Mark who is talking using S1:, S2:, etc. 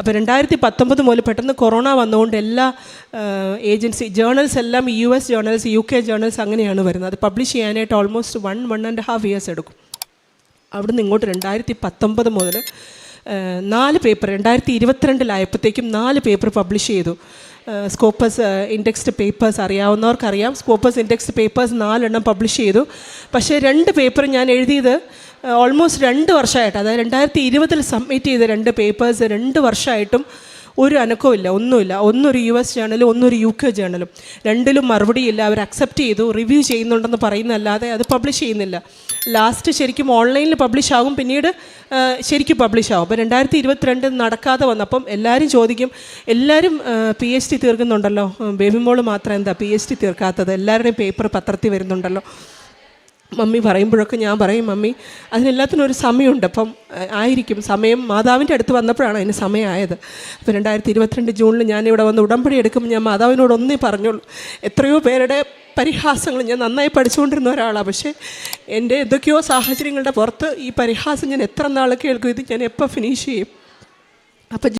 S1: അപ്പോൾ 2019 മുതൽ പെട്ടെന്ന് കൊറോണ വന്നുകൊണ്ട് എല്ലാ ഏജൻസി ജേർണൽസ് എല്ലാം US ജേർണൽസ്, UK ജേർണൽസ് അങ്ങനെയാണ് വരുന്നത്. അത് പബ്ലിഷ് ചെയ്യാനായിട്ട് ഓൾമോസ്റ്റ് 1.5 years എടുക്കും. അവിടുന്ന് ഇങ്ങോട്ട് 2019 മുതൽ 4 പേപ്പർ 2022 4 പേപ്പർ പബ്ലിഷ് ചെയ്തു. സ്കോപ്പസ് ഇൻഡെക്സ്ഡ് പേപ്പേഴ്സ് അറിയാവുന്നവർക്കറിയാം. സ്കോപ്പസ് ഇൻഡെക്സ്ഡ് പേപ്പേഴ്സ് 4 പബ്ലിഷ് ചെയ്തു. പക്ഷേ 2 പേപ്പർ ഞാൻ എഴുതിയത് ഓൾമോസ്റ്റ് 2 വർഷമായിട്ട്, അതായത് 2020 സബ്മിറ്റ് ചെയ്ത 2 പേപ്പേഴ്സ് 2 വർഷമായിട്ടും ഒരു അനക്കവും ഇല്ല, ഒന്നുമില്ല. ഒന്നൊരു US ജേർണലും ഒന്നൊരു UK ജേർണലും. 2ലും മറുപടിയില്ല. അവർ അക്സെപ്റ്റ് ചെയ്തു, റിവ്യൂ ചെയ്യുന്നുണ്ടെന്ന് പറയുന്നതല്ലാതെ അത് പബ്ലിഷ് ചെയ്യുന്നില്ല. ലാസ്റ്റ് ശരിക്കും ഓൺലൈനിൽ പബ്ലിഷ് ആകും, പിന്നീട് ശരിക്കും പബ്ലിഷ് ആകും. അപ്പോൾ 2022 നടക്കാതെ വന്നപ്പം എല്ലാവരും ചോദിക്കും, എല്ലാവരും PhD തീർക്കുന്നുണ്ടല്ലോ, ബേബി മോള് മാത്രം എന്താ PhD തീർക്കാത്തത്? എല്ലാവരുടെയും പേപ്പർ പത്രത്തിൽ വരുന്നുണ്ടല്ലോ. മമ്മി പറയുമ്പോഴൊക്കെ ഞാൻ പറയും, മമ്മി അതിനെല്ലാത്തിനും ഒരു സമയമുണ്ട്. അപ്പം ആയിരിക്കും സമയം. മാതാവിൻ്റെ അടുത്ത് വന്നപ്പോഴാണ് അതിന് സമയമായത്. അപ്പോൾ 2022 ജൂണിൽ ഞാനിവിടെ വന്ന് ഉടമ്പടി എടുക്കുമ്പോൾ ഞാൻ മാതാവിനോട് ഒന്നേ പറഞ്ഞോളൂ. എത്രയോ പേരുടെ പരിഹാസങ്ങൾ, ഞാൻ നന്നായി പഠിച്ചുകൊണ്ടിരുന്ന ഒരാളാണ്, പക്ഷേ എൻ്റെ എന്തൊക്കെയോ സാഹചര്യങ്ങളുടെ പുറത്ത് ഈ പരിഹാസം ഞാൻ എത്ര നാൾ കേൾക്കും, ഇത് ഞാൻ എപ്പോൾ ഫിനിഷ് ചെയ്യും? അപ്പം